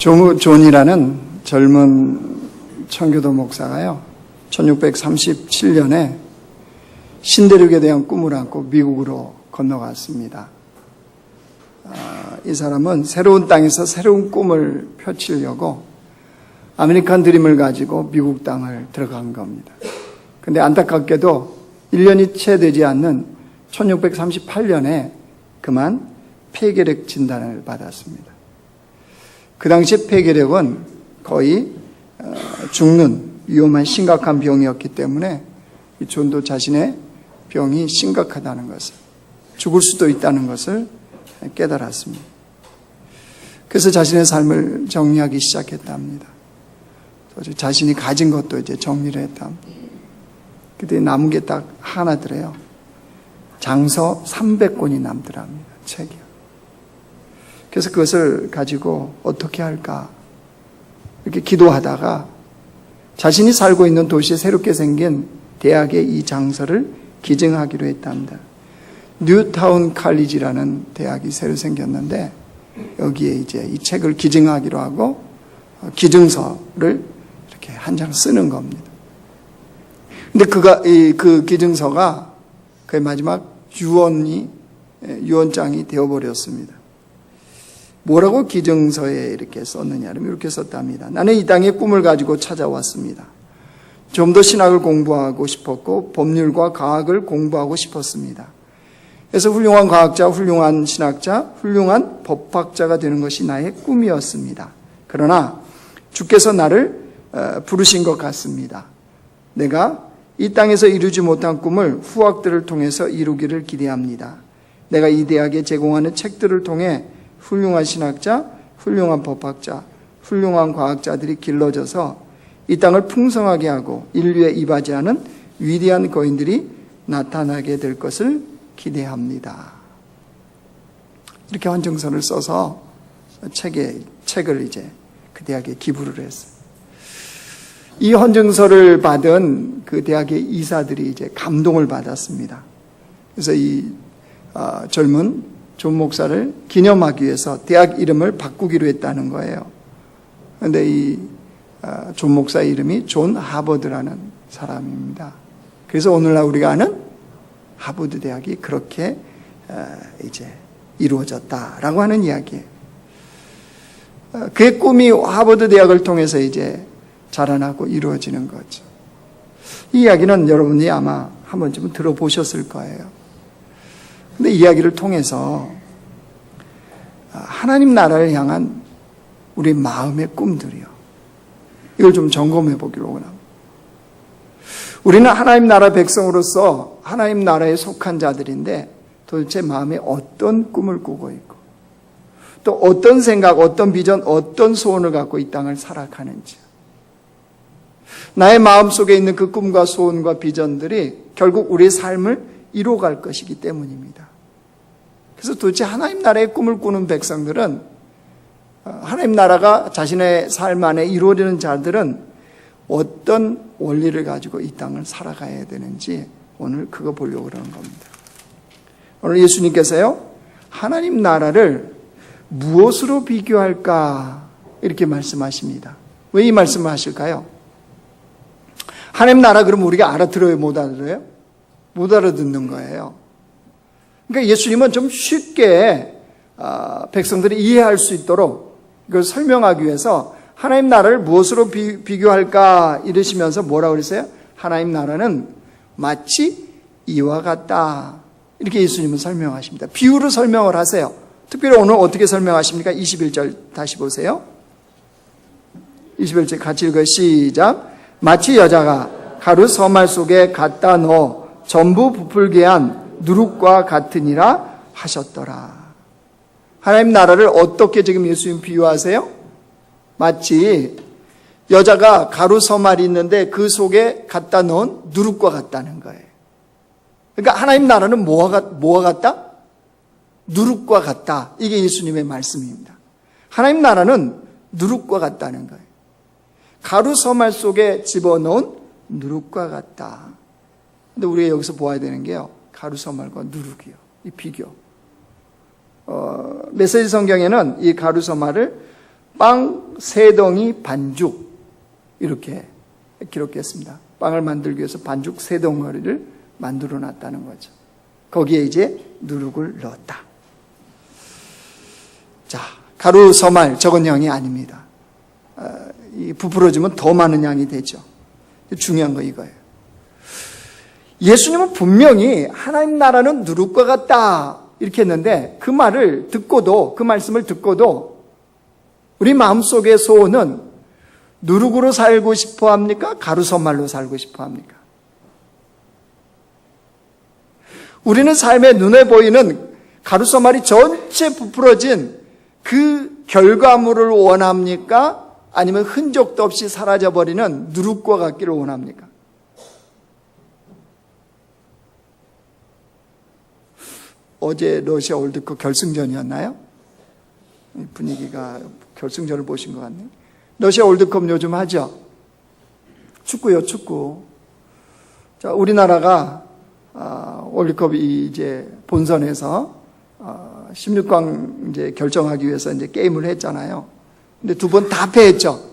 존이라는 젊은 청교도 목사가요, 1637년에 신대륙에 대한 꿈을 안고 미국으로 건너갔습니다. 이 사람은 새로운 땅에서 새로운 꿈을 펼치려고 아메리칸 드림을 가지고 미국 땅을 들어간 겁니다. 근데 안타깝게도 1년이 채 되지 않는 1638년에 그만 폐결핵 진단을 받았습니다. 그 당시 폐결핵은 거의 죽는 위험한 심각한 병이었기 때문에 이 존도 자신의 병이 심각하다는 것을, 죽을 수도 있다는 것을 깨달았습니다. 그래서 자신의 삶을 정리하기 시작했답니다. 자신이 가진 것도 이제 정리를 했답니다. 그때 남은 게 딱 하나더래요. 장서 300권이 남더랍니다. 책이요. 그래서 그것을 가지고 어떻게 할까 이렇게 기도하다가 자신이 살고 있는 도시에 새롭게 생긴 대학의 이 장서를 기증하기로 했답니다. 뉴타운 칼리지라는 대학이 새로 생겼는데 여기에 이제 이 책을 기증하기로 하고 기증서를 이렇게 한 장 쓰는 겁니다. 근데 그 기증서가 그의 마지막 유언장이 되어버렸습니다. 뭐라고 기증서에 이렇게 썼느냐면 이렇게 썼답니다. 나는 이 땅의 꿈을 가지고 찾아왔습니다. 좀 더 신학을 공부하고 싶었고 법률과 과학을 공부하고 싶었습니다. 그래서 훌륭한 과학자, 훌륭한 신학자, 훌륭한 법학자가 되는 것이 나의 꿈이었습니다. 그러나 주께서 나를 부르신 것 같습니다. 내가 이 땅에서 이루지 못한 꿈을 후학들을 통해서 이루기를 기대합니다. 내가 이 대학에 제공하는 책들을 통해 훌륭한 신학자, 훌륭한 법학자, 훌륭한 과학자들이 길러져서 이 땅을 풍성하게 하고 인류에 이바지하는 위대한 거인들이 나타나게 될 것을 기대합니다. 이렇게 헌정서를 써서 책을 이제 그 대학에 기부를 했어요. 이 헌정서를 받은 그 대학의 이사들이 이제 감동을 받았습니다. 그래서 이 젊은 존 목사를 기념하기 위해서 대학 이름을 바꾸기로 했다는 거예요. 그런데 이 존 목사의 이름이 존 하버드라는 사람입니다. 그래서 오늘날 우리가 아는 하버드 대학이 그렇게 이제 이루어졌다라고 하는 이야기예요. 그의 꿈이 하버드 대학을 통해서 이제 자라나고 이루어지는 거죠. 이 이야기는 여러분이 아마 한 번쯤은 들어보셨을 거예요. 근데 이 이야기를 통해서 하나님 나라를 향한 우리 마음의 꿈들이요, 이걸 좀 점검해 보기로 원합니다. 우리는 하나님 나라 백성으로서 하나님 나라에 속한 자들인데 도대체 마음에 어떤 꿈을 꾸고 있고 또 어떤 생각, 어떤 비전, 어떤 소원을 갖고 이 땅을 살아가는지, 나의 마음속에 있는 그 꿈과 소원과 비전들이 결국 우리의 삶을 이루어갈 것이기 때문입니다. 그래서 도대체 하나님 나라의 꿈을 꾸는 백성들은, 하나님 나라가 자신의 삶 안에 이루어지는 자들은 어떤 원리를 가지고 이 땅을 살아가야 되는지 오늘 그거 보려고 그러는 겁니다. 오늘 예수님께서요, 하나님 나라를 무엇으로 비교할까 이렇게 말씀하십니다. 왜 이 말씀을 하실까요? 하나님 나라 그러면 우리가 알아들어요, 못 알아들어요? 못 알아듣는 거예요. 그러니까 예수님은 좀 쉽게 백성들이 이해할 수 있도록 이걸 설명하기 위해서 하나님 나라를 무엇으로 비교할까 이러시면서 뭐라고 그랬어요? 하나님 나라는 마치 이와 같다, 이렇게 예수님은 설명하십니다. 비유로 설명을 하세요. 특별히 오늘 어떻게 설명하십니까? 21절 다시 보세요. 21절 같이 읽어요. 시작. 마치 여자가 가루 서말 속에 갖다 넣어 전부 부풀게 한 누룩과 같으니라 하셨더라. 하나님 나라를 어떻게 지금 예수님 비유하세요? 마치 여자가 가루 서말이 있는데 그 속에 갖다 넣은 누룩과 같다는 거예요. 그러니까 하나님 나라는 뭐와 같다? 누룩과 같다. 이게 예수님의 말씀입니다. 하나님 나라는 누룩과 같다는 거예요. 가루 서말 속에 집어넣은 누룩과 같다. 근데 우리가 여기서 보아야 되는 게요, 가루 서말과 누룩이요, 이 비교. 메시지 성경에는 이 가루 서말을 빵 3덩이 반죽 이렇게 기록했습니다. 빵을 만들기 위해서 반죽 3덩어리를 만들어 놨다는 거죠. 거기에 이제 누룩을 넣었다. 자, 가루 서말 적은 양이 아닙니다. 부풀어지면 더 많은 양이 되죠. 중요한 거 이거예요. 예수님은 분명히 하나님 나라는 누룩과 같다 이렇게 했는데 그 말을 듣고도, 그 말씀을 듣고도 우리 마음속의 소원은 누룩으로 살고 싶어 합니까? 가루선말로 살고 싶어 합니까? 우리는 삶의 눈에 보이는 가루선말이 전체 부풀어진 그 결과물을 원합니까? 아니면 흔적도 없이 사라져버리는 누룩과 같기를 원합니까? 어제 러시아 월드컵 결승전이었나요? 분위기가 결승전을 보신 것 같네요. 러시아 월드컵 요즘 하죠? 축구요, 축구. 자, 우리나라가 월드컵 이제 본선에서 16강 이제 결정하기 위해서 이제 게임을 했잖아요. 근데 2번 다 패했죠.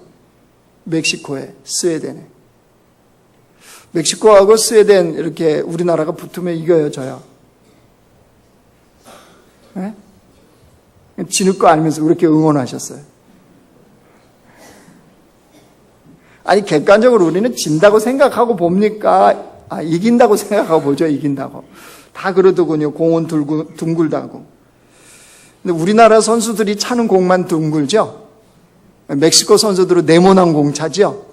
멕시코에, 스웨덴에. 멕시코하고 스웨덴 이렇게 우리나라가 붙으면 이겨요, 져요? 네? 지는 거 알면서 그렇게 응원하셨어요. 아니, 객관적으로 우리는 진다고 생각하고 봅니까? 이긴다고 생각하고 보죠, 이긴다고. 다 그러더군요, 공은 둥글다고. 근데 우리나라 선수들이 차는 공만 둥글죠? 멕시코 선수들은 네모난 공 차죠?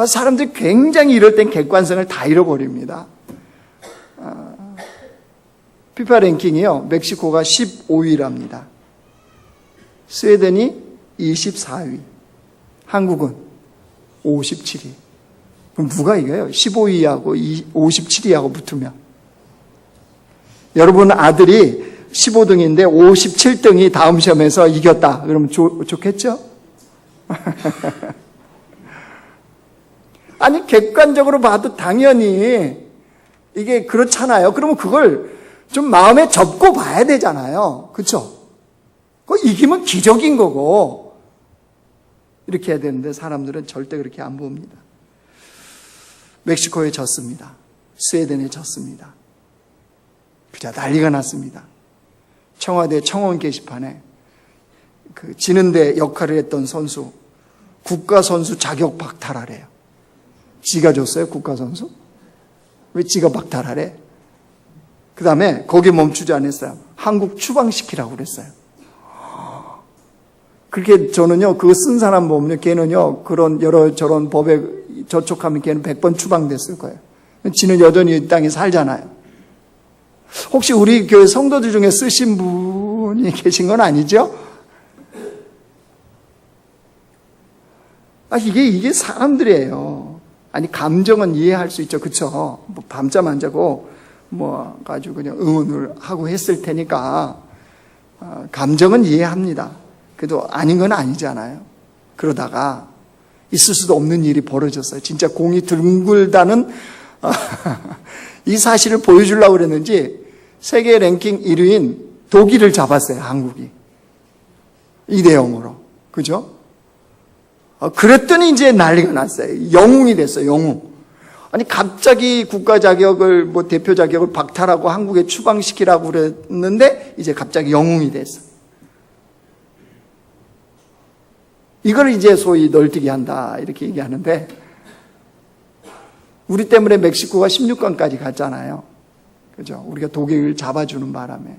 사람들이 굉장히 이럴 땐 객관성을 다 잃어버립니다. 피파 랭킹이요, 멕시코가 15위랍니다. 스웨덴이 24위. 한국은 57위. 그럼 누가 이겨요? 15위하고 57위하고 붙으면. 여러분 아들이 15등인데 57등이 다음 시험에서 이겼다. 그러면 좋겠죠? 아니, 객관적으로 봐도 당연히 이게 그렇잖아요. 그러면 그걸 좀 마음에 접고 봐야 되잖아요. 그렇죠? 그거 이기면 기적인 거고 이렇게 해야 되는데 사람들은 절대 그렇게 안 봅니다. 멕시코에 졌습니다. 스웨덴에 졌습니다. 그저 난리가 났습니다. 청와대 청원 게시판에 그 지는데 역할을 했던 선수 국가선수 자격 박탈하래요. 지가 줬어요? 국가선수? 왜 지가 박탈하래? 그 다음에 거기에 멈추지 않았어요. 한국 추방시키라고 그랬어요. 그렇게 저는요, 그거 쓴 사람 보면요, 걔는요, 그런 여러 저런 법에 저촉하면 걔는 100번 추방됐을 거예요. 지는 여전히 이 땅에 살잖아요. 혹시 우리 교회 성도들 중에 쓰신 분이 계신 건 아니죠? 이게 사람들이에요. 아니, 감정은 이해할 수 있죠. 그쵸? 뭐 밤잠 안 자고, 뭐, 아주 그냥 응원을 하고 했을 테니까, 감정은 이해합니다. 그래도 아닌 건 아니잖아요. 그러다가 있을 수도 없는 일이 벌어졌어요. 진짜 공이 둥글다는 이 사실을 보여주려고 그랬는지 세계 랭킹 1위인 독일을 잡았어요. 한국이. 2대0으로. 그죠? 그랬더니 이제 난리가 났어요. 영웅이 됐어요. 영웅. 아니, 갑자기 국가 자격을, 뭐 대표 자격을 박탈하고 한국에 추방시키라고 그랬는데 이제 갑자기 영웅이 됐어. 이걸 이제 소위 널뛰기 한다 이렇게 얘기하는데, 우리 때문에 멕시코가 16강까지 갔잖아요. 그죠? 우리가 독일을 잡아주는 바람에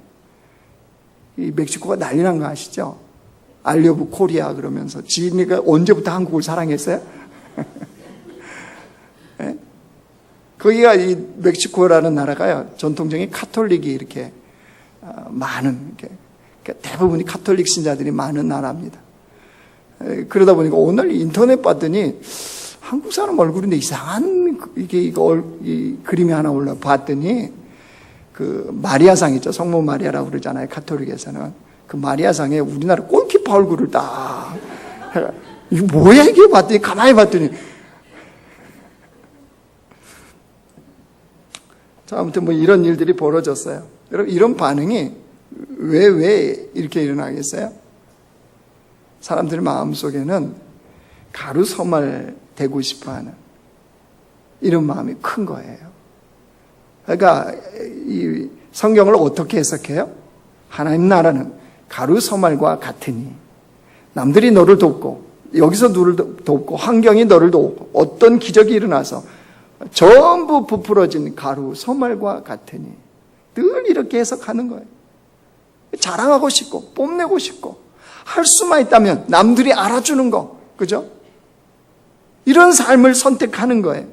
이 멕시코가 난리 난 거 아시죠? 알려브 코리아 그러면서 지니가 언제부터 한국을 사랑했어요? 네? 거기가 이 멕시코라는 나라가요, 전통적인 카톨릭이 이렇게 많은, 대부분이 카톨릭 신자들이 많은 나라입니다. 그러다 보니까 오늘 인터넷 봤더니 한국 사람 얼굴인데 이상한 이 그림이 하나 올라 봤더니 그 마리아상 있죠. 성모 마리아라고 그러잖아요. 카톨릭에서는. 그 마리아상에 우리나라 골키퍼 얼굴을 딱 해가, 이거 뭐야 이게 봤더니 가만히 봤더니, 자, 아무튼 뭐 이런 일들이 벌어졌어요. 여러분, 이런 반응이 왜 이렇게 일어나겠어요? 사람들의 마음속에는 가루 서말 되고 싶어하는 이런 마음이 큰 거예요. 그러니까 이 성경을 어떻게 해석해요? 하나님 나라는 가루 서말과 같으니 남들이 너를 돕고 여기서 너를 돕고 환경이 너를 돕고 어떤 기적이 일어나서 전부 부풀어진 가루 서말과 같으니 늘 이렇게 해석하는 거예요. 자랑하고 싶고 뽐내고 싶고 할 수만 있다면 남들이 알아주는 거, 그죠? 이런 삶을 선택하는 거예요.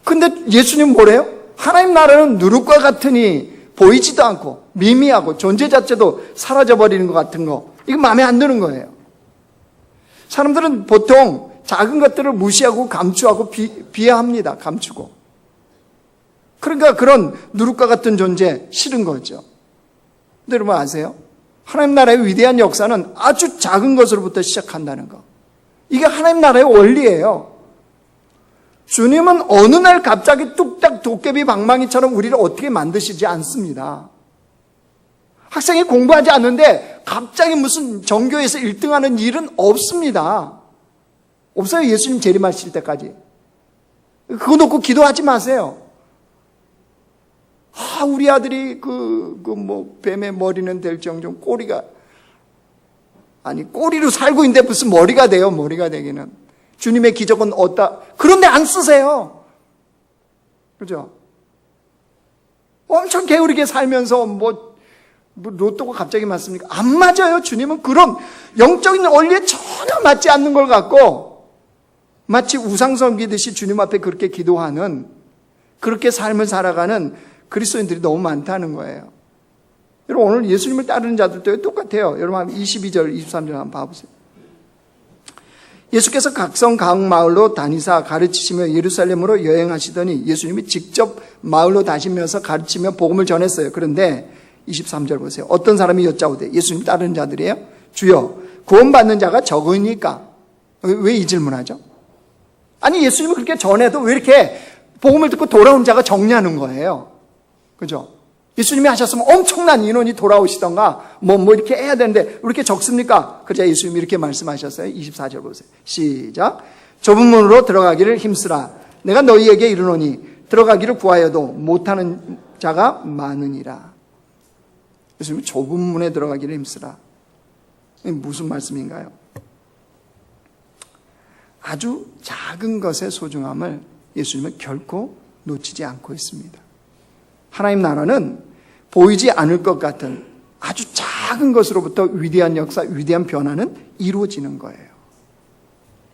근데 예수님 뭐래요? 하나님 나라는 누룩과 같으니 보이지도 않고 미미하고 존재 자체도 사라져버리는 것 같은 거, 이거 마음에 안 드는 거예요. 사람들은 보통 작은 것들을 무시하고 감추하고 비하합니다. 감추고. 그러니까 그런 누룩과 같은 존재 싫은 거죠. 근데 여러분 아세요? 하나님 나라의 위대한 역사는 아주 작은 것으로부터 시작한다는 거. 이게 하나님 나라의 원리예요. 주님은 어느 날 갑자기 뚝딱 도깨비 방망이처럼 우리를 어떻게 만드시지 않습니다. 학생이 공부하지 않는데 갑자기 무슨 전교에서 1등하는 일은 없습니다. 없어요. 예수님 재림하실 때까지. 그거 놓고 기도하지 마세요. 우리 아들이 뱀의 머리는 될 정정 꼬리가, 아니 꼬리로 살고 있는데 무슨 머리가 돼요. 머리가 되기는. 주님의 기적은 없다. 그런데 안 쓰세요. 그죠? 엄청 게으르게 살면서 로또가 갑자기 맞습니까? 안 맞아요. 주님은 그런 영적인 원리에 전혀 맞지 않는 걸 갖고 마치 우상 섬기듯이 주님 앞에 그렇게 기도하는, 그렇게 삶을 살아가는 그리스도인들이 너무 많다는 거예요. 여러분 오늘 예수님을 따르는 자들도 똑같아요. 여러분 22절 23절 한번 봐보세요. 예수께서 각성 각 마을로 다니사 가르치시며 예루살렘으로 여행하시더니 예수님이 직접 마을로 다니면서 가르치며 복음을 전했어요. 그런데 23절 보세요. 어떤 사람이 여짜오되, 예수님 따르는 자들이에요. 주여 구원받는 자가 적으니까. 왜 이 질문하죠? 아니 예수님이 그렇게 전해도 왜 이렇게 복음을 듣고 돌아온 자가 적냐는 거예요. 그죠? 예수님이 하셨으면 엄청난 인원이 돌아오시던가 뭐 이렇게 해야 되는데 왜 이렇게 적습니까? 그러자 예수님이 이렇게 말씀하셨어요. 24절 보세요. 시작. 좁은 문으로 들어가기를 힘쓰라. 내가 너희에게 이르노니 들어가기를 구하여도 못하는 자가 많으니라. 예수님이 좁은 문에 들어가기를 힘쓰라. 이게 무슨 말씀인가요? 아주 작은 것의 소중함을 예수님은 결코 놓치지 않고 있습니다. 하나님 나라는 보이지 않을 것 같은 아주 작은 것으로부터 위대한 역사, 위대한 변화는 이루어지는 거예요.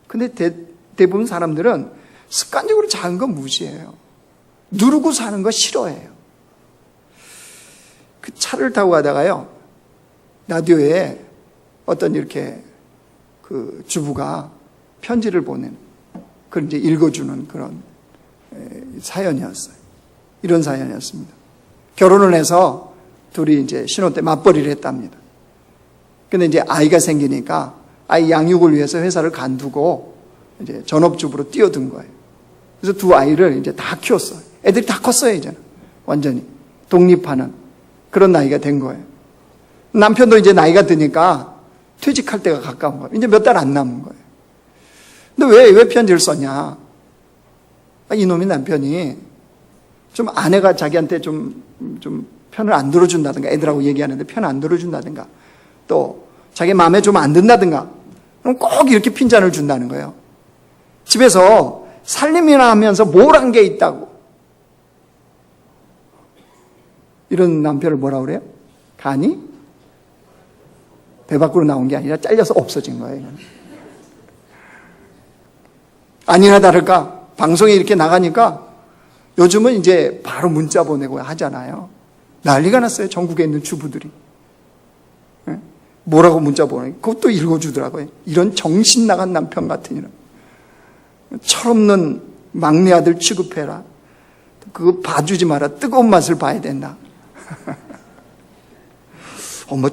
근데 대부분 사람들은 습관적으로 작은 거 무시해요. 누르고 사는 거 싫어해요. 그 차를 타고 가다가요, 라디오에 어떤 이렇게 그 주부가 편지를 보낸, 그걸 이제 읽어주는 그런 사연이었어요. 이런 사연이었습니다. 결혼을 해서 둘이 이제 신혼 때 맞벌이를 했답니다. 근데 이제 아이가 생기니까 아이 양육을 위해서 회사를 간두고 이제 전업주부로 뛰어든 거예요. 그래서 두 아이를 이제 다 키웠어요. 애들이 다 컸어요, 이제는. 완전히. 독립하는 그런 나이가 된 거예요. 남편도 이제 나이가 드니까 퇴직할 때가 가까운 거예요. 이제 몇 달 안 남은 거예요. 근데 왜 편지를 썼냐? 이놈의 남편이 좀 아내가 자기한테 좀 편을 안 들어준다든가, 애들하고 얘기하는데 편 안 들어준다든가, 또 자기 마음에 좀 안 든다든가, 그럼 꼭 이렇게 핀잔을 준다는 거예요. 집에서 살림이나 하면서 뭘 한 게 있다고. 이런 남편을 뭐라 그래요? 간이 배 밖으로 나온 게 아니라 잘려서 없어진 거예요. 아니나 다를까 방송에 이렇게 나가니까 요즘은 이제 바로 문자 보내고 하잖아요. 난리가 났어요. 전국에 있는 주부들이. 뭐라고 문자 보내? 그것도 읽어주더라고요. 이런 정신 나간 남편 같은 이런. 철없는 막내 아들 취급해라. 그거 봐주지 마라. 뜨거운 맛을 봐야 된다.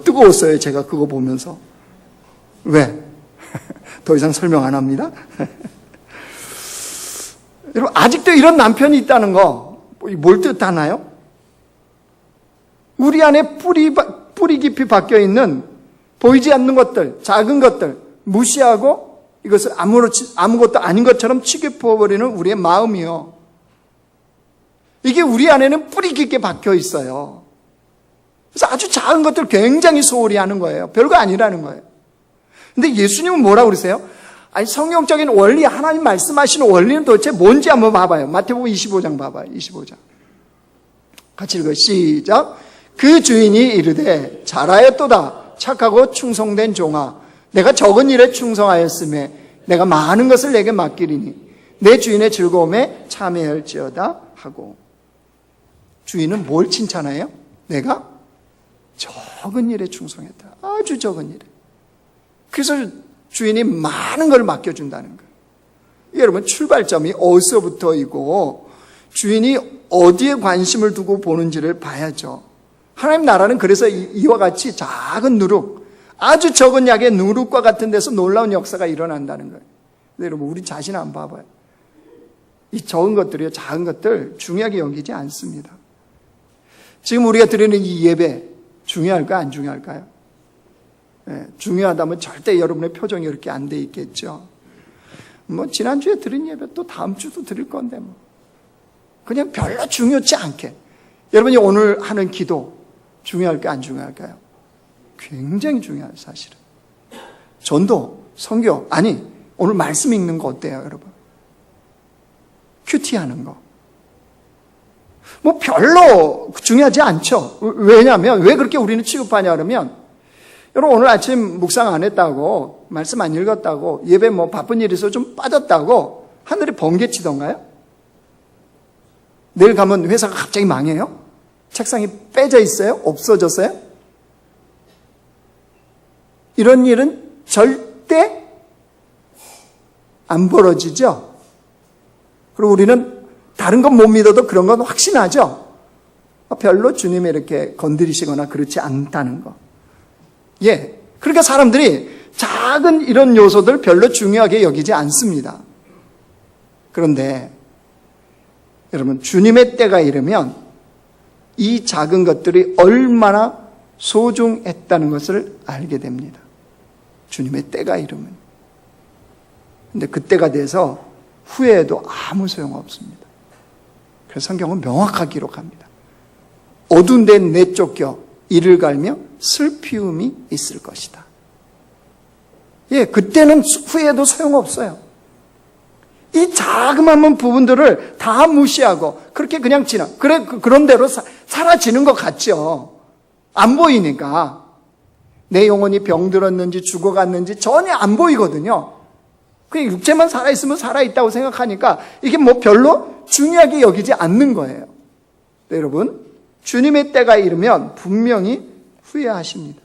뜨거웠어요. 제가 그거 보면서. 왜? 더 이상 설명 안 합니다. 여러분, 아직도 이런 남편이 있다는 거, 뭘 뜻하나요? 우리 안에 뿌리 깊이 박혀 있는 보이지 않는 것들, 작은 것들 무시하고 이것을 아무것도 아닌 것처럼 취급해버리는 우리의 마음이요. 이게 우리 안에는 뿌리 깊게 박혀 있어요. 그래서 아주 작은 것들 굉장히 소홀히 하는 거예요. 별거 아니라는 거예요. 근데 예수님은 뭐라고 그러세요? 아니, 성경적인 원리, 하나님 말씀하시는 원리는 도대체 뭔지 한번 봐봐요. 마태복음 25장 봐봐요. 25장. 같이 읽어요. 시작. 그 주인이 이르되 잘하였도다. 착하고 충성된 종아. 내가 적은 일에 충성하였음에 내가 많은 것을 내게 맡기리니 내 주인의 즐거움에 참여할지어다 하고. 주인은 뭘 칭찬해요? 내가 적은 일에 충성했다. 아주 적은 일에. 그래서 주인이 많은 걸 맡겨준다는 거예요. 여러분, 출발점이 어디서부터이고 주인이 어디에 관심을 두고 보는지를 봐야죠. 하나님 나라는 그래서 이와 같이 작은 누룩, 아주 적은 약의 누룩과 같은 데서 놀라운 역사가 일어난다는 거예요. 근데 여러분, 우리 자신 한번 봐봐요. 이 적은 것들이요, 작은 것들 중요하게 여기지 않습니다. 지금 우리가 드리는 이 예배 중요할까요? 안 중요할까요? 네, 중요하다면 절대 여러분의 표정이 이렇게 안 돼 있겠죠. 뭐 지난주에 드린 예배 또 다음 주도 드릴 건데 뭐 그냥 별로 중요치 않게. 여러분이 오늘 하는 기도 중요할까요? 안 중요할까요? 굉장히 중요해요, 사실은. 전도, 선교, 아니 오늘 말씀 읽는 거 어때요, 여러분? 큐티하는 거. 뭐 별로 중요하지 않죠. 왜냐하면 왜 그렇게 우리는 취급하냐 그러면, 여러분 오늘 아침 묵상 안 했다고, 말씀 안 읽었다고, 예배 뭐 바쁜 일이 있어서 좀 빠졌다고 하늘이 번개치던가요? 내일 가면 회사가 갑자기 망해요? 책상이 빼져 있어요? 없어졌어요? 이런 일은 절대 안 벌어지죠. 그리고 우리는 다른 건 못 믿어도 그런 건 확신하죠. 별로 주님이 이렇게 건드리시거나 그렇지 않다는 거. 예. 그러니까 사람들이 작은 이런 요소들 별로 중요하게 여기지 않습니다. 그런데 여러분, 주님의 때가 이르면 이 작은 것들이 얼마나 소중했다는 것을 알게 됩니다. 주님의 때가 이르면. 근데 그때가 돼서 후회해도 아무 소용없습니다. 그래서 성경은 명확하게 기록합니다. 어두운 데 내쫓겨 이를 갈며 슬피움이 있을 것이다. 예, 그때는 후회해도 소용없어요. 이 자그마한 부분들을 다 무시하고 그렇게 그냥 그런 대로 사라지는 것 같죠. 안 보이니까. 내 영혼이 병들었는지 죽어갔는지 전혀 안 보이거든요. 그냥 육체만 살아있으면 살아있다고 생각하니까 이게 뭐 별로 중요하게 여기지 않는 거예요. 네, 여러분, 주님의 때가 이르면 분명히 후회하십니다.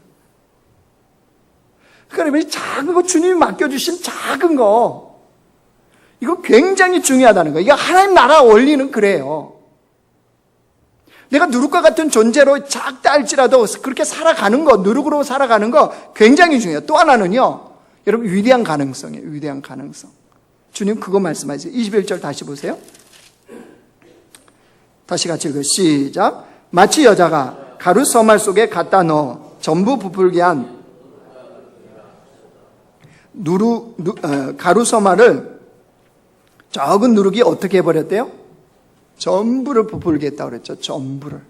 그러니까 작은 거, 주님이 맡겨주신 작은 거, 이거 굉장히 중요하다는 거예요. 이게 하나님 나라 원리는 그래요. 내가 누룩과 같은 존재로 작다 할지라도 그렇게 살아가는 거, 누룩으로 살아가는 거 굉장히 중요해요. 또 하나는요, 여러분, 위대한 가능성이에요. 위대한 가능성. 주님 그거 말씀하세요. 21절 다시 보세요. 다시 같이 읽어요. 시작. 마치 여자가 가루 서말 속에 갖다 넣어 전부 부풀게 한 가루 서말을, 적은 누룩이 어떻게 해버렸대요? 전부를 부풀게 했다고 그랬죠. 전부를.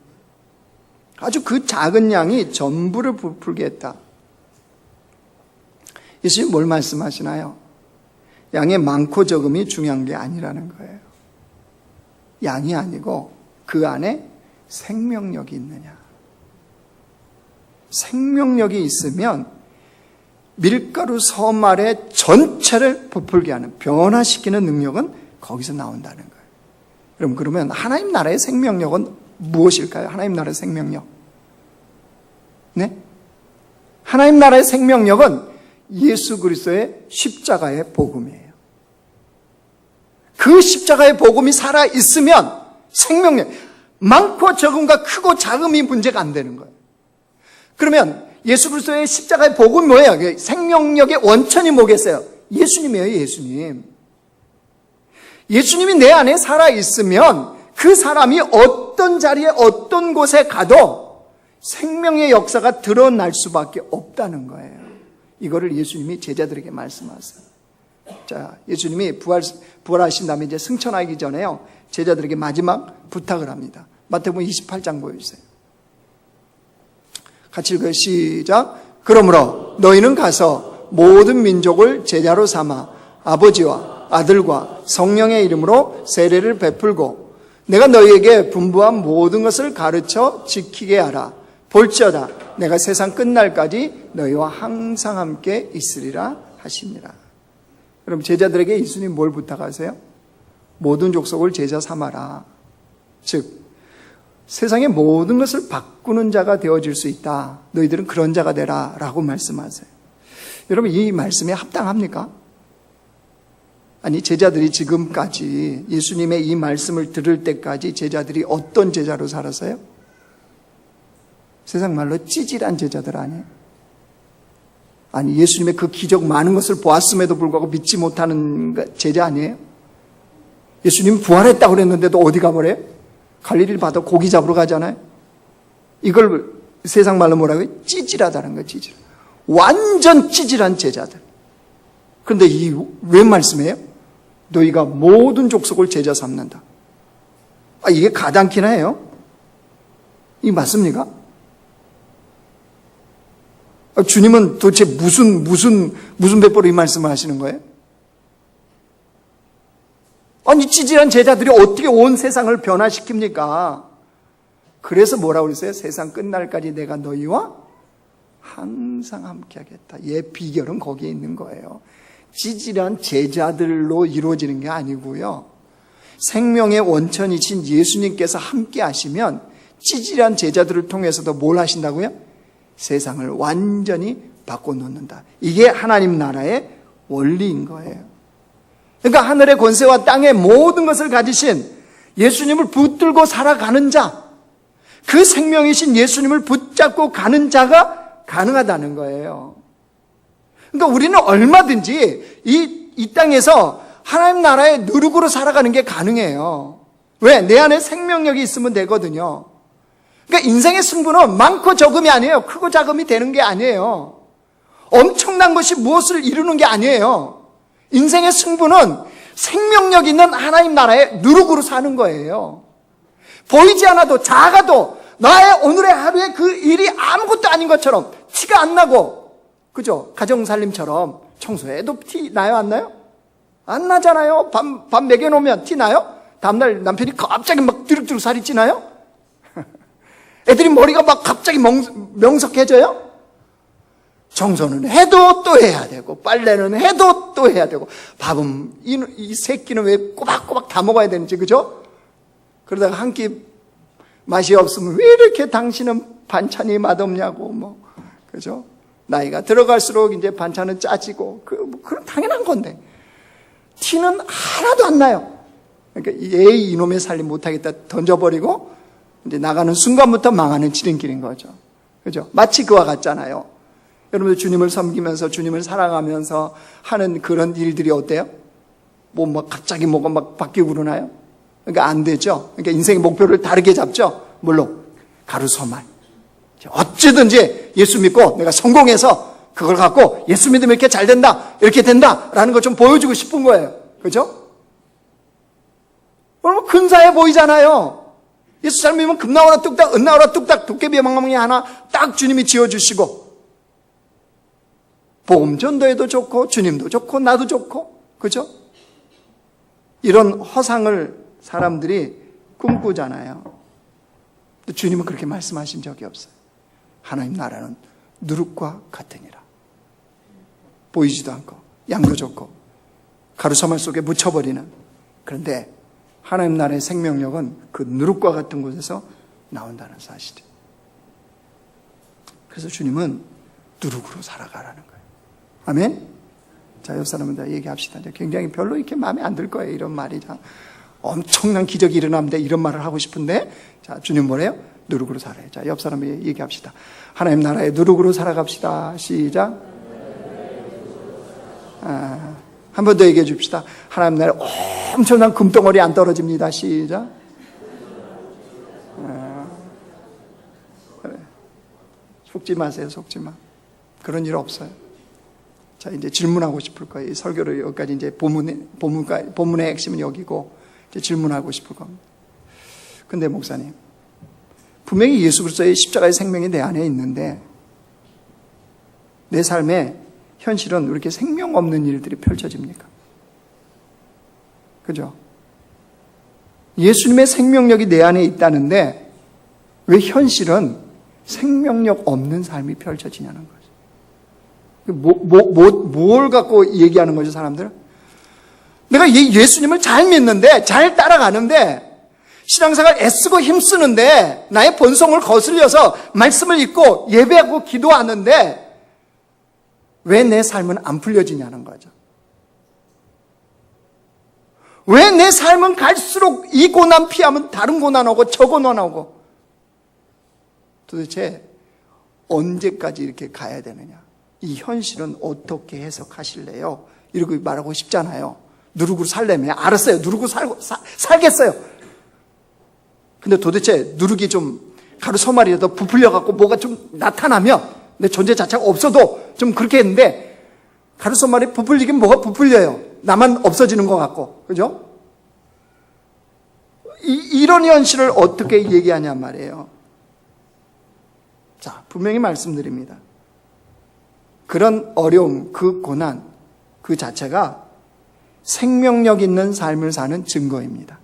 아주 그 작은 양이 전부를 부풀게 했다. 예수님 뭘 말씀하시나요? 양의 많고 적음이 중요한 게 아니라는 거예요. 양이 아니고 그 안에 생명력이 있느냐. 생명력이 있으면 밀가루 서말의 전체를 부풀게 하는, 변화시키는 능력은 거기서 나온다는 거예요. 여러분, 그러면 하나님 나라의 생명력은 무엇일까요? 하나님 나라의 생명력. 네? 하나님 나라의 생명력은 예수 그리스도의 십자가의 복음이에요. 그 십자가의 복음이 살아있으면 생명력, 많고 적음과 크고 작음이 문제가 안 되는 거예요. 그러면 예수 그리스도의 십자가의 복음이 뭐예요? 생명력의 원천이 뭐겠어요? 예수님이에요, 예수님. 예수님이 내 안에 살아있으면 그 사람이 어떤 자리에 어떤 곳에 가도 생명의 역사가 드러날 수밖에 없다는 거예요. 이거를 예수님이 제자들에게 말씀하세요. 자, 예수님이 부활하신 다음에 이제 승천하기 전에요, 제자들에게 마지막 부탁을 합니다. 마태복음 28장 보여주세요. 같이 읽어요. 시작. 그러므로 너희는 가서 모든 민족을 제자로 삼아 아버지와 아들과 성령의 이름으로 세례를 베풀고 내가 너희에게 분부한 모든 것을 가르쳐 지키게 하라. 볼지어다 내가 세상 끝날까지 너희와 항상 함께 있으리라 하십니다. 그럼 제자들에게 예수님 뭘 부탁하세요? 모든 족속을 제자 삼아라. 즉 세상의 모든 것을 바꾸는 자가 되어질 수 있다. 너희들은 그런 자가 되라 라고 말씀하세요. 여러분, 이 말씀에 합당합니까? 아니, 제자들이 지금까지 예수님의 이 말씀을 들을 때까지 제자들이 어떤 제자로 살았어요? 세상 말로 찌질한 제자들 아니에요? 아니, 예수님의 그 기적 많은 것을 보았음에도 불구하고 믿지 못하는 제자 아니에요? 예수님 부활했다고 그랬는데도 어디 가버려요? 갈릴리 바다 고기 잡으러 가잖아요. 이걸 세상 말로 뭐라고요? 찌질하다는 거예요. 찌질. 완전 찌질한 제자들. 그런데 이 왜 말씀이에요? 너희가 모든 족속을 제자 삼는다. 이게 가당키나 해요? 이게 맞습니까? 주님은 도대체 무슨 배포로 이 말씀을 하시는 거예요? 아니, 찌질한 제자들이 어떻게 온 세상을 변화시킵니까? 그래서 뭐라고 그랬어요? 세상 끝날까지 내가 너희와 항상 함께 하겠다. 예, 비결은 거기에 있는 거예요. 찌질한 제자들로 이루어지는 게 아니고요. 생명의 원천이신 예수님께서 함께 하시면 찌질한 제자들을 통해서도 뭘 하신다고요? 세상을 완전히 바꿔놓는다. 이게 하나님 나라의 원리인 거예요. 그러니까 하늘의 권세와 땅의 모든 것을 가지신 예수님을 붙들고 살아가는 자, 그 생명이신 예수님을 붙잡고 가는 자가 가능하다는 거예요. 그러니까 우리는 얼마든지 이 땅에서 하나님 나라의 누룩으로 살아가는 게 가능해요. 왜? 내 안에 생명력이 있으면 되거든요. 그러니까 인생의 승부는 많고 적음이 아니에요. 크고 작음이 되는 게 아니에요. 엄청난 것이 무엇을 이루는 게 아니에요. 인생의 승부는 생명력 있는 하나님 나라의 누룩으로 사는 거예요. 보이지 않아도 작아도 나의 오늘의 하루의 그 일이 아무것도 아닌 것처럼 티가 안 나고, 그죠? 가정살림처럼 청소해도 티 나요, 안 나요? 안 나잖아요. 밤 먹여놓으면 티 나요? 다음날 남편이 갑자기 막 드륵드륵 살이 찌나요? 애들이 머리가 막 갑자기 명석해져요? 청소는 해도 또 해야 되고, 빨래는 해도 또 해야 되고, 밥은 이 새끼는 왜 꼬박꼬박 다 먹어야 되는지, 그죠? 그러다가 한 끼 맛이 없으면 왜 이렇게 당신은 반찬이 맛없냐고, 그죠? 나이가 들어갈수록 이제 반찬은 짜지고, 그건 당연한 건데. 티는 하나도 안 나요. 그러니까 에이, 이놈의 살림 못하겠다 던져버리고, 이제 나가는 순간부터 망하는 지름길인 거죠. 그죠? 마치 그와 같잖아요. 여러분들 주님을 섬기면서 주님을 사랑하면서 하는 그런 일들이 어때요? 갑자기 뭐가 막 바뀌고 그러나요? 그러니까 안 되죠. 그러니까 인생의 목표를 다르게 잡죠. 물론 가루소말. 어찌든지 예수 믿고 내가 성공해서 그걸 갖고 예수 믿으면 이렇게 잘 된다, 이렇게 된다라는 걸 좀 보여주고 싶은 거예요. 그죠? 여러분 근사해 보이잖아요. 예수 잘 믿으면 금 나오라 뚝딱, 은 나오라 뚝딱, 도깨비 망망이 하나 딱 주님이 지어주시고, 복음 전도에도 좋고 주님도 좋고 나도 좋고, 그죠? 이런 허상을 사람들이 꿈꾸잖아요. 주님은 그렇게 말씀하신 적이 없어요. 하나님 나라는 누룩과 같으니라. 보이지도 않고 양도 좋고 가루서말 속에 묻혀버리는, 그런데 하나님 나라의 생명력은 그 누룩과 같은 곳에서 나온다는 사실이에요. 그래서 주님은 누룩으로 살아가라는 거예요. 아멘? 자, 옆 사람들 얘기합시다. 굉장히 별로 이렇게 마음에 안 들 거예요. 이런 말이. 엄청난 기적이 일어나는데 이런 말을 하고 싶은데, 자, 주님 뭐래요? 누룩으로 살아요. 자, 옆 사람이 얘기합시다. 하나님 나라의 누룩으로 살아갑시다. 시작. 한 번 더 얘기해 줍시다. 하나님 나라에 엄청난 금덩어리 안 떨어집니다. 시작. 그래. 속지 마세요. 속지 마. 그런 일 없어요. 자, 이제 질문하고 싶을 거예요. 이 설교를 여기까지 이제 본문의 핵심은 여기고 이제 질문하고 싶을 겁니다. 근데 목사님, 분명히 예수 그리스도의 십자가의 생명이 내 안에 있는데 내 삶에 현실은 왜 이렇게 생명 없는 일들이 펼쳐집니까? 그죠? 예수님의 생명력이 내 안에 있다는데 왜 현실은 생명력 없는 삶이 펼쳐지냐는 거죠. 뭘 갖고 얘기하는 거죠, 사람들은? 내가 예수님을 잘 믿는데, 잘 따라가는데, 신앙생활 애쓰고 힘쓰는데, 나의 본성을 거슬려서 말씀을 읽고 예배하고 기도하는데, 왜 내 삶은 안 풀려지냐는 거죠. 왜 내 삶은 갈수록 이 고난 피하면 다른 고난 오고 저 고난 오고 도대체 언제까지 이렇게 가야 되느냐. 이 현실은 어떻게 해석하실래요? 이러고 말하고 싶잖아요. 누르고 살려면 알았어요. 누르고 살겠어요. 근데 도대체 누르기 좀 가루 소말이라도 부풀려갖고 뭐가 좀 나타나면 내 존재 자체가 없어도 좀 그렇게 했는데 가루 소말이 부풀리긴 뭐가 부풀려요. 나만 없어지는 것 같고. 그죠? 이런 현실을 어떻게 얘기하냐 말이에요. 자, 분명히 말씀드립니다. 그런 어려움, 그 고난, 그 자체가 생명력 있는 삶을 사는 증거입니다.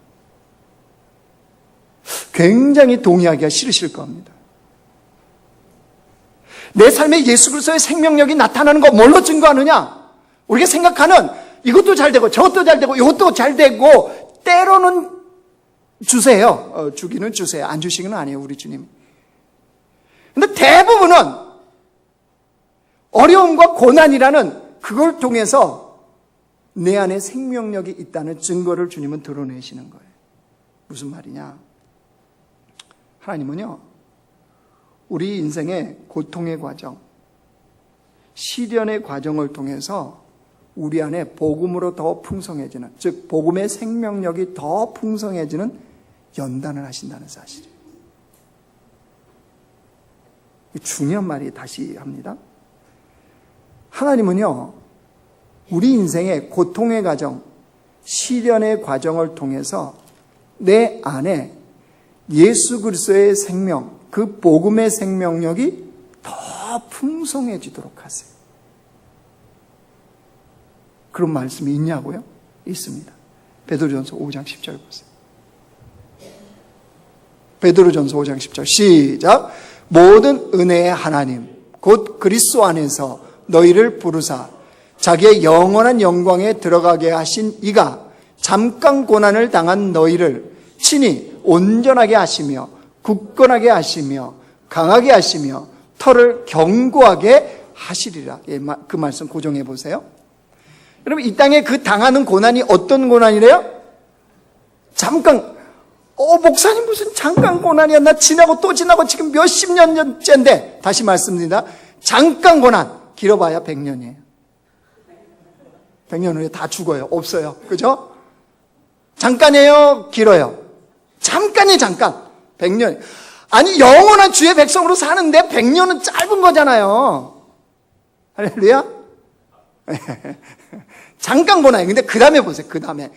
굉장히 동의하기가 싫으실 겁니다. 내 삶에 예수 그리스도의 생명력이 나타나는 거 뭘로 증거하느냐? 우리가 생각하는 이것도 잘 되고 저것도 잘 되고 이것도 잘 되고 때로는 주세요. 주기는 주세요. 안 주시기는 아니에요, 우리 주님이. 근데 대부분은 어려움과 고난이라는 그걸 통해서 내 안에 생명력이 있다는 증거를 주님은 드러내시는 거예요. 무슨 말이냐? 하나님은요, 우리 인생의 고통의 과정, 시련의 과정을 통해서 우리 안에 복음으로 더 풍성해지는, 즉 복음의 생명력이 더 풍성해지는 연단을 하신다는 사실이에요. 중요한 말이 다시 합니다. 하나님은요, 우리 인생의 고통의 과정, 시련의 과정을 통해서 내 안에 예수 그리스도의 생명, 그 복음의 생명력이 더 풍성해지도록 하세요. 그런 말씀이 있냐고요? 있습니다. 베드로전서 5장 10절 보세요. 베드로전서 5장 10절 시작. 모든 은혜의 하나님 곧 그리스도 안에서 너희를 부르사 자기의 영원한 영광에 들어가게 하신 이가 잠깐 고난을 당한 너희를 친히 온전하게 하시며 굳건하게 하시며 강하게 하시며 터를 견고하게 하시리라. 그 말씀 고정해 보세요. 여러분, 이 땅에 그 당하는 고난이 어떤 고난이래요? 잠깐, 목사님 무슨 잠깐 고난이야. 나 지나고 또 지나고 지금 몇십 년째인데, 다시 말씀드립니다. 잠깐 고난, 길어봐야 100년이에요. 100년 후에 다 죽어요. 없어요. 그죠? 잠깐이에요? 길어요? 잠깐이 잠깐. 100년. 아니, 영원한 주의 백성으로 사는데 100년은 짧은 거잖아요. 할렐루야? 잠깐 고난이에요. 근데 그 다음에 보세요. 그 다음에.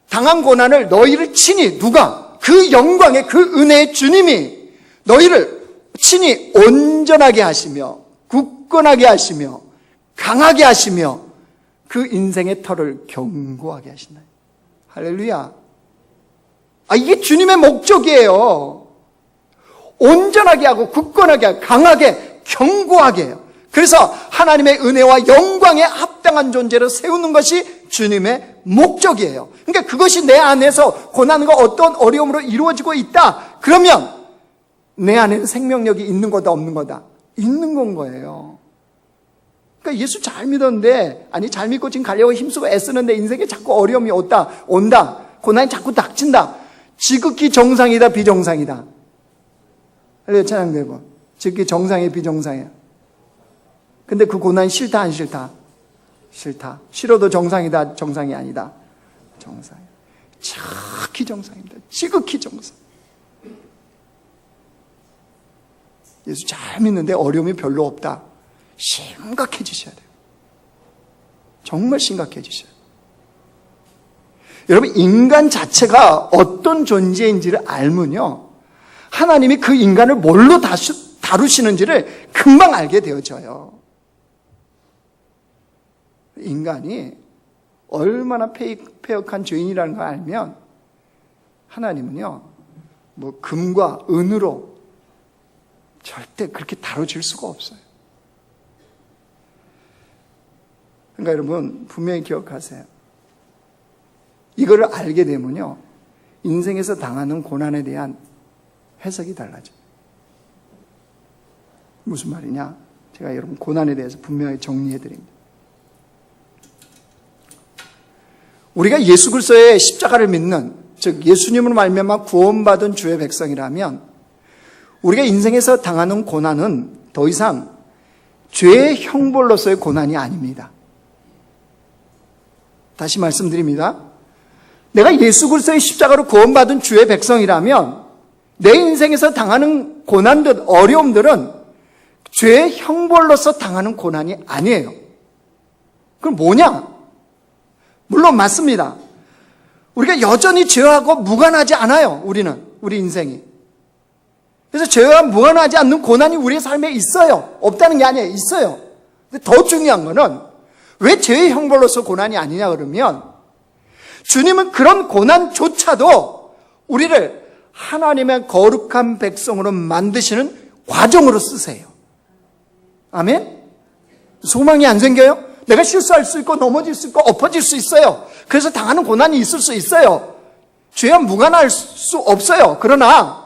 당한 고난을 너희를 친히, 누가? 그 영광의 그 은혜의 주님이 너희를 친히 온전하게 하시며, 굳건하게 하시며, 강하게 하시며, 그 인생의 터를 견고하게 하신다. 할렐루야. 이게 주님의 목적이에요. 온전하게 하고, 굳건하게 하고, 강하게, 견고하게 해요. 그래서 하나님의 은혜와 영광에 합당한 존재로 세우는 것이 주님의 목적이에요. 그러니까 그것이 내 안에서 고난과 어떤 어려움으로 이루어지고 있다. 그러면 내 안에는 생명력이 있는 거다, 없는 거다? 있는 건 거예요. 그러니까 예수 잘 믿었는데, 아니 잘 믿고 지금 가려고 힘쓰고 애쓰는데 인생에 자꾸 어려움이 온다. 고난이 자꾸 닥친다. 지극히 정상이다, 비정상이다. 할렐루야, 찬양되고. 지극히 정상이야, 비정상이야. 근데 그 고난이 싫다, 안 싫다? 싫다. 싫어도 정상이다, 정상이 아니다? 정상이야. 지극히 정상입니다. 지극히 정상. 예수 잘 믿는데 어려움이 별로 없다. 심각해지셔야 돼요. 정말 심각해지셔야 돼요. 여러분, 인간 자체가 어떤 존재인지를 알면요, 하나님이 그 인간을 뭘로 다루시는지를 금방 알게 되어져요. 인간이 얼마나 패역한 죄인이라는 걸 알면 하나님은요, 뭐 금과 은으로 절대 그렇게 다뤄질 수가 없어요. 그러니까 여러분, 분명히 기억하세요. 이거를 알게 되면요, 인생에서 당하는 고난에 대한 해석이 달라져요. 무슨 말이냐? 제가 여러분 고난에 대해서 분명히 정리해 드립니다. 우리가 예수 그리스도의 십자가를 믿는, 즉 예수님으로 말미암아 구원받은 주의 백성이라면 우리가 인생에서 당하는 고난은 더 이상 죄의 형벌로서의 고난이 아닙니다. 다시 말씀드립니다. 내가 예수 그리스도의 십자가로 구원받은 주의 백성이라면 내 인생에서 당하는 고난들, 어려움들은 죄의 형벌로서 당하는 고난이 아니에요. 그럼 뭐냐? 물론 맞습니다. 우리가 여전히 죄하고 무관하지 않아요. 우리 인생이. 그래서 죄와 무관하지 않는 고난이 우리의 삶에 있어요. 없다는 게 아니에요. 있어요. 근데 더 중요한 거는 왜 죄의 형벌로서 고난이 아니냐 그러면 주님은 그런 고난조차도 우리를 하나님의 거룩한 백성으로 만드시는 과정으로 쓰세요. 아멘? 소망이 안 생겨요? 내가 실수할 수 있고 넘어질 수 있고 엎어질 수 있어요. 그래서 당하는 고난이 있을 수 있어요. 죄와 무관할 수 없어요. 그러나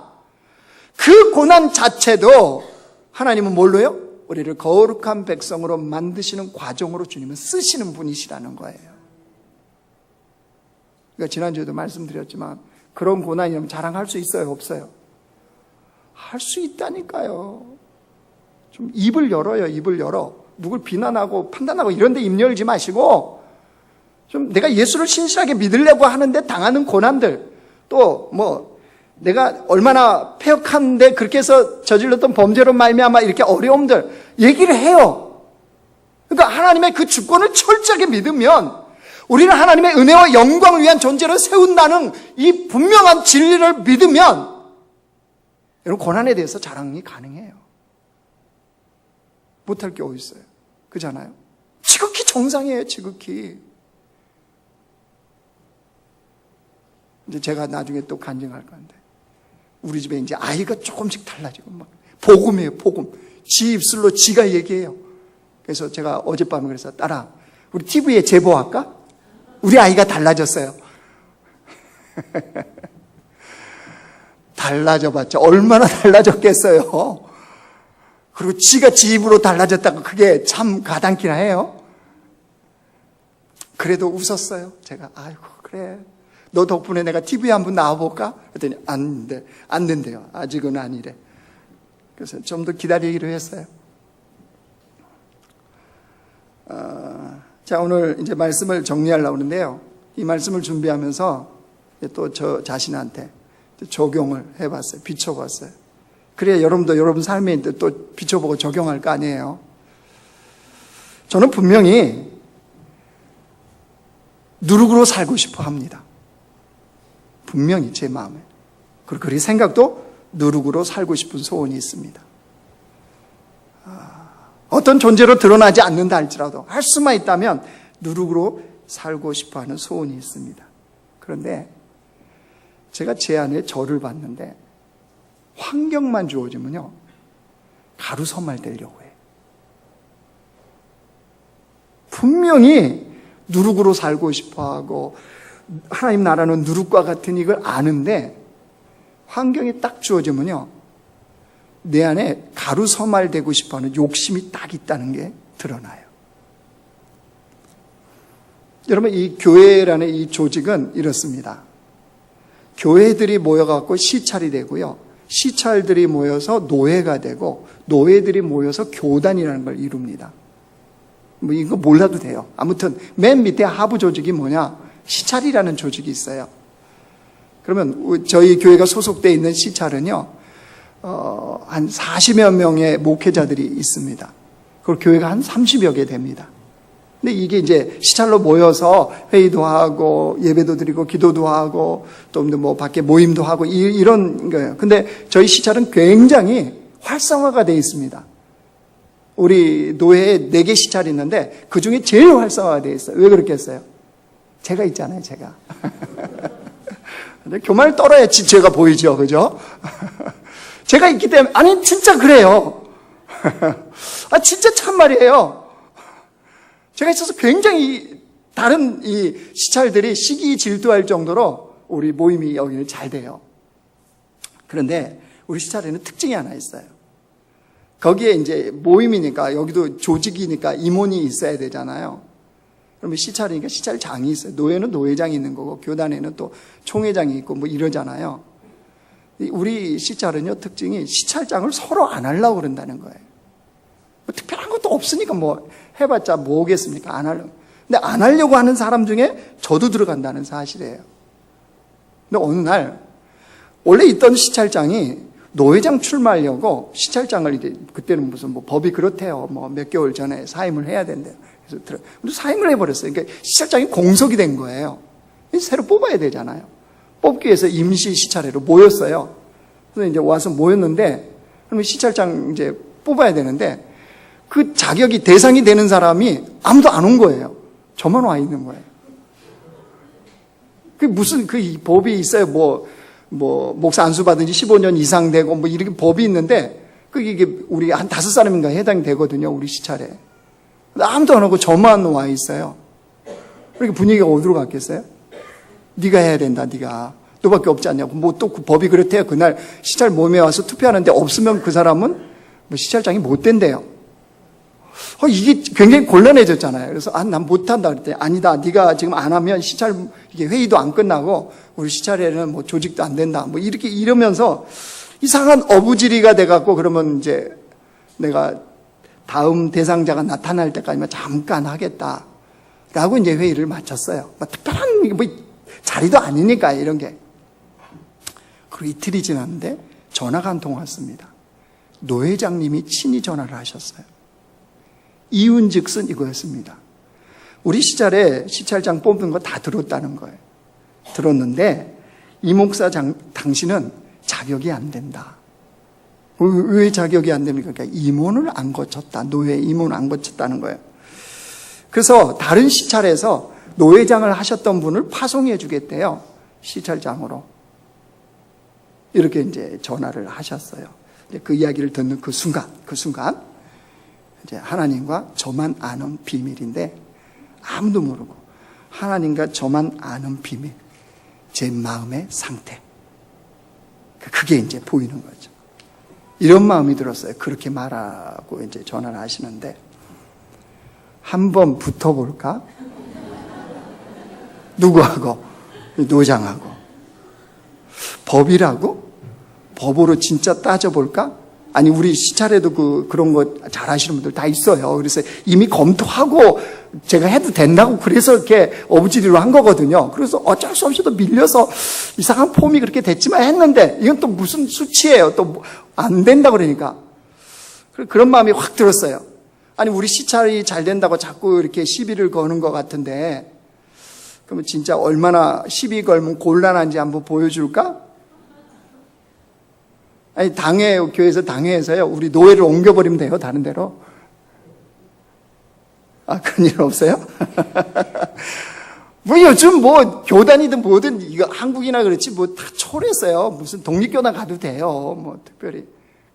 그 고난 자체도 하나님은 뭘로요? 우리를 거룩한 백성으로 만드시는 과정으로 주님은 쓰시는 분이시라는 거예요. 그러니까 지난주에도 말씀드렸지만 그런 고난이면 자랑할 수 있어요? 없어요? 할 수 있다니까요. 좀 입을 열어요. 입을 열어. 누굴 비난하고 판단하고 이런 데 입 열지 마시고 좀 내가 예수를 신실하게 믿으려고 하는데 당하는 고난들, 또 뭐 내가 얼마나 패역한데 그렇게 해서 저질렀던 범죄로 말미암아 이렇게 어려움들 얘기를 해요. 그러니까 하나님의 그 주권을 철저하게 믿으면 우리는 하나님의 은혜와 영광을 위한 존재로 세운다는 이 분명한 진리를 믿으면 여러분 고난에 대해서 자랑이 가능해요. 못할 게 어디 있어요? 그잖아요. 지극히 정상이에요. 지극히. 이제 제가 나중에 또 간증할 건데 우리 집에 이제 아이가 조금씩 달라지고 막 복음이에요. 복음. 지 입술로 지가 얘기해요. 그래서 제가 어젯밤에 그래서 딸아, 우리 TV에 제보할까? 우리 아이가 달라졌어요. 달라져봤자 얼마나 달라졌겠어요. 그리고 지가 지 입으로 달라졌다고 그게 참 가당키나 해요. 그래도 웃었어요. 제가 아이고 그래. 너 덕분에 내가 TV에 한번 나와볼까? 그랬더니 안 된대요. 아직은 아니래. 그래서 좀 더 기다리기로 했어요. 자, 오늘 이제 말씀을 정리하려고 하는데요. 이 말씀을 준비하면서 또 저 자신한테 적용을 해봤어요. 비춰봤어요. 그래야 여러분도 여러분 삶에 또 비춰보고 적용할 거 아니에요. 저는 분명히 누룩으로 살고 싶어 합니다. 분명히 제 마음에. 그리고 그 생각도 누룩으로 살고 싶은 소원이 있습니다. 어떤 존재로 드러나지 않는다 할지라도 할 수만 있다면 누룩으로 살고 싶어 하는 소원이 있습니다. 그런데 제가 제 안에 저를 봤는데 환경만 주어지면요 가루서말 되려고 해요. 분명히 누룩으로 살고 싶어하고 하나님 나라는 누룩과 같은 이걸 아는데 환경이 딱 주어지면요 내 안에 가루서말 되고 싶어하는 욕심이 딱 있다는 게 드러나요. 여러분, 이 교회라는 이 조직은 이렇습니다. 교회들이 모여갖고 시찰이 되고요, 시찰들이 모여서 노회가 되고 노회들이 모여서 교단이라는 걸 이룹니다. 뭐 이거 몰라도 돼요. 아무튼 맨 밑에 하부 조직이 뭐냐? 시찰이라는 조직이 있어요. 그러면 저희 교회가 소속되어 있는 시찰은요, 한 40여 명의 목회자들이 있습니다. 그리고 교회가 한 30여 개 됩니다. 근데 이게 이제 시찰로 모여서 회의도 하고 예배도 드리고 기도도 하고 또 뭐 밖에 모임도 하고 이런 거예요. 근데 저희 시찰은 굉장히 활성화가 되어 있습니다. 우리 노회에 4개 시찰이 있는데 그 중에 제일 활성화가 되어 있어요. 왜 그렇게 했어요? 제가 있잖아요, 제가. 근데 교만을 떨어야지 제가 보이죠, 그죠? 제가 있기 때문에, 아니, 진짜 그래요. 아, 진짜 참말이에요. 제가 있어서 굉장히 다른 이 시찰들이 시기 질투할 정도로 우리 모임이 여기는 잘 돼요. 그런데 우리 시찰에는 특징이 하나 있어요. 거기에 이제 모임이니까 여기도 조직이니까 임원이 있어야 되잖아요. 그러면 시찰이니까 시찰장이 있어요. 노회는 노회장이 있는 거고 교단에는 또 총회장이 있고 뭐 이러잖아요. 우리 시찰은요, 특징이 시찰장을 서로 안 하려고 그런다는 거예요. 뭐 특별한 것도 없으니까 뭐 해봤자 뭐겠습니까? 안 하려고. 근데 안 하려고 하는 사람 중에 저도 들어간다는 사실이에요. 근데 어느 날 원래 있던 시찰장이 노회장 출마하려고 시찰장을 이제 그때는 무슨 뭐 법이 그렇대요. 뭐 몇 개월 전에 사임을 해야 된대요. 그래서 사임을 해버렸어요. 그러니까 시찰장이 공석이 된 거예요. 새로 뽑아야 되잖아요. 뽑기 위해서 임시 시찰회로 모였어요. 그래서 이제 와서 모였는데 그러면 시찰장 이제 뽑아야 되는데 그 자격이 대상이 되는 사람이 아무도 안 온 거예요. 저만 와 있는 거예요. 그 무슨 그 법이 있어요. 뭐 목사 안수 받은 지 15년 이상 되고 뭐 이렇게 법이 있는데 그게 우리 한 5사람인가 해당이 되거든요. 우리 시찰에. 아무도 안 오고 저만 와 있어요. 그러니까 분위기가 어디로 갔겠어요? 네가 해야 된다, 네가. 너밖에 없지 않냐고. 뭐 또 그 법이 그렇대요. 그날 시찰 모임에 와서 투표하는데 없으면 그 사람은 뭐 시찰장이 못 된대요. 이게 굉장히 곤란해졌잖아요. 그래서 난 못한다 그랬더니 아니다. 네가 지금 안 하면 시찰 이게 회의도 안 끝나고 우리 시찰에는 뭐 조직도 안 된다. 뭐 이렇게 이러면서 이상한 어부지리가 돼갖고 그러면 이제 내가 다음 대상자가 나타날 때까지만 잠깐 하겠다라고 이제 회의를 마쳤어요. 뭐 특별한 뭐 자리도 아니니까 이런 게. 그리고 이틀이 지났는데 전화가 한 통 왔습니다. 노 회장님이 친히 전화를 하셨어요. 이윤즉슨 이거였습니다. 우리 시찰에 시찰장 뽑는 거 다 들었다는 거예요. 들었는데 이 목사 당신은 자격이 안 된다. 왜 자격이 안 됩니까? 그러니까 임원을 안 거쳤다. 노회 임원을 안 거쳤다는 거예요. 그래서 다른 시찰에서 노회장을 하셨던 분을 파송해 주겠대요. 시찰장으로. 이렇게 이제 전화를 하셨어요. 이제 그 이야기를 듣는 그 순간 이제 하나님과 저만 아는 비밀인데 아무도 모르고 하나님과 저만 아는 비밀, 제 마음의 상태. 그게 이제 보이는 거죠. 이런 마음이 들었어요. 그렇게 말하고 이제 전화를 하시는데 한번 붙어볼까? 누구하고? 노장하고. 법이라고? 법으로 진짜 따져볼까? 아니 우리 시찰에도 그런 거 잘 하시는 분들 다 있어요. 그래서 이미 검토하고 제가 해도 된다고 그래서 이렇게 어부지리로 한 거거든요. 그래서 어쩔 수 없이 또 밀려서 이상한 폼이 그렇게 됐지만 했는데 이건 또 무슨 수치예요. 또 안 된다 그러니까. 그런 마음이 확 들었어요. 아니 우리 시찰이 잘 된다고 자꾸 이렇게 시비를 거는 것 같은데 그러면 진짜 얼마나 시비 걸면 곤란한지 한번 보여줄까? 아니 교회에서 당회에서요 우리 노회를 옮겨버리면 돼요. 다른 데로. 그런 일 없어요? 뭐 요즘 뭐 교단이든 뭐든 이거 한국이나 그렇지 뭐 다 초래했어요. 무슨 독립교단 가도 돼요. 뭐 특별히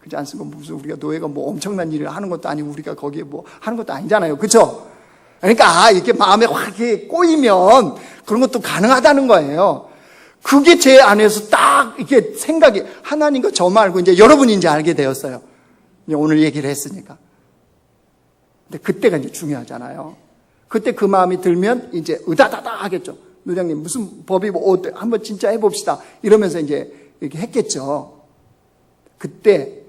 그렇지 않습니까? 무슨 우리가 노예가 뭐 엄청난 일을 하는 것도 아니고 우리가 거기에 뭐 하는 것도 아니잖아요. 그렇죠? 그러니까 이렇게 마음에 확 이렇게 꼬이면 그런 것도 가능하다는 거예요. 그게 제 안에서 딱 이렇게 생각이 하나님과 저 말고 이제 여러분이 이제 알게 되었어요. 오늘 얘기를 했으니까. 근데 그때가 이제 중요하잖아요. 그때 그 마음이 들면 이제 으다다다 하겠죠. 노장님 무슨 법이 뭐 어때? 한번 진짜 해봅시다. 이러면서 이제 이렇게 했겠죠. 그때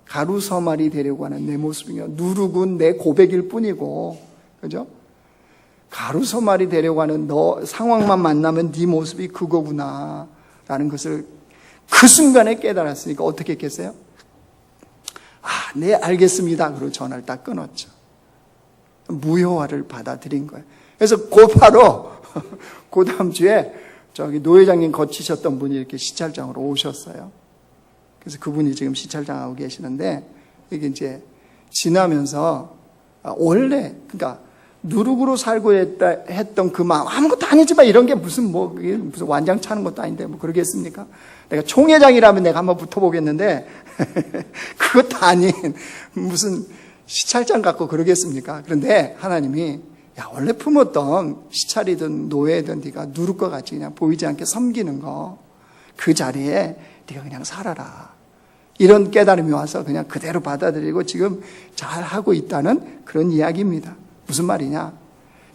가루서말이 되려고 하는 내 모습이요. 누룩은 내 고백일 뿐이고, 그죠? 가루서말이 되려고 하는 너 상황만 만나면 네 모습이 그거구나 라는 것을 그 순간에 깨달았으니까 어떻게 했겠어요? 네, 알겠습니다. 그리고 전화를 딱 끊었죠. 무효화를 받아들인 거예요. 그래서 곧바로 그 다음 주에 저기 노 회장님 거치셨던 분이 이렇게 시찰장으로 오셨어요. 그래서 그분이 지금 시찰장하고 계시는데, 이게 이제 지나면서 원래 그러니까 누룩으로 살고 했던 그 마음, 아무것도 아니지만 이런 게 무슨 완장 차는 것도 아닌데 뭐 그러겠습니까? 내가 총회장이라면 내가 한번 붙어보겠는데 그것도 아닌 무슨 시찰장 갖고 그러겠습니까? 그런데 하나님이 원래 품었던 시찰이든 노예든 네가 누룩과 같이 그냥 보이지 않게 섬기는 거, 그 자리에 네가 그냥 살아라. 이런 깨달음이 와서 그냥 그대로 받아들이고 지금 잘하고 있다는 그런 이야기입니다. 무슨 말이냐?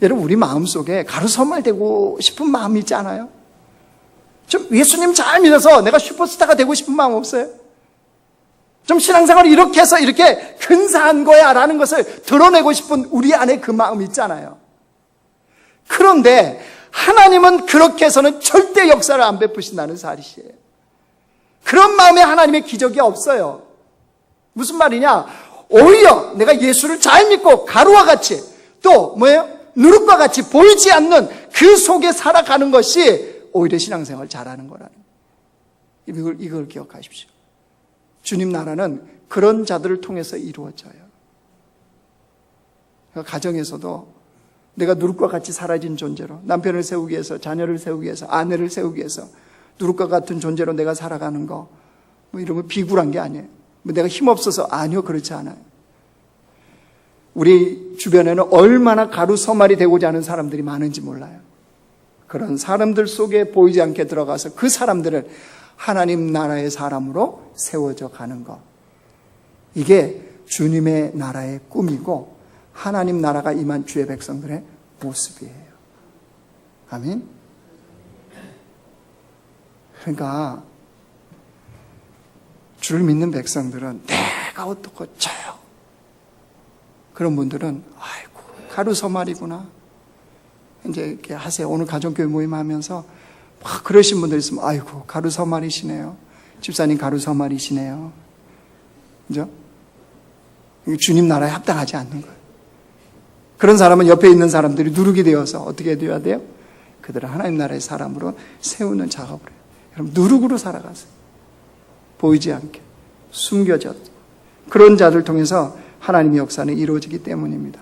여러분, 우리 마음속에 가루선말 되고 싶은 마음이 있지 않아요? 좀 예수님 잘 믿어서 내가 슈퍼스타가 되고 싶은 마음 없어요? 좀 신앙생활을 이렇게 해서 이렇게 근사한 거야 라는 것을 드러내고 싶은 우리 안에 그 마음이 있잖아요. 그런데 하나님은 그렇게 해서는 절대 역사를 안 베푸신다는 사실이에요. 그런 마음에 하나님의 기적이 없어요. 무슨 말이냐? 오히려 내가 예수를 잘 믿고 가루와 같이 또 누룩과 같이 보이지 않는 그 속에 살아가는 것이 오히려 신앙생활을 잘하는 거라는 거예요. 이걸 기억하십시오. 주님 나라는 그런 자들을 통해서 이루어져요. 가정에서도 내가 누룩과 같이 사라진 존재로 남편을 세우기 위해서, 자녀를 세우기 위해서, 아내를 세우기 위해서 누룩과 같은 존재로 내가 살아가는 거, 이런 거 비굴한 게 아니에요. 내가 힘없어서, 아니요, 그렇지 않아요. 우리 주변에는 얼마나 가루서말이 되고자 하는 사람들이 많은지 몰라요. 그런 사람들 속에 보이지 않게 들어가서 그 사람들을 하나님 나라의 사람으로 세워져 가는 것, 이게 주님의 나라의 꿈이고 하나님 나라가 임한 주의 백성들의 모습이에요. 아멘. 그러니까 주를 믿는 백성들은 내가 어떻고 저요, 그런 분들은 아이고 가루서말이구나 이제 이렇게 하세요. 오늘 가정교회 모임하면서 막 그러신 분들 있으면 아이고 가루서말이시네요, 집사님 가루서말이시네요. 그죠? 주님 나라에 합당하지 않는 거예요. 그런 사람은 옆에 있는 사람들이 누룩이 되어서 어떻게 되어야 돼요? 그들을 하나님 나라의 사람으로 세우는 작업을 해요. 여러분, 누룩으로 살아가세요. 보이지 않게 숨겨졌, 그런 자들 통해서 하나님의 역사는 이루어지기 때문입니다.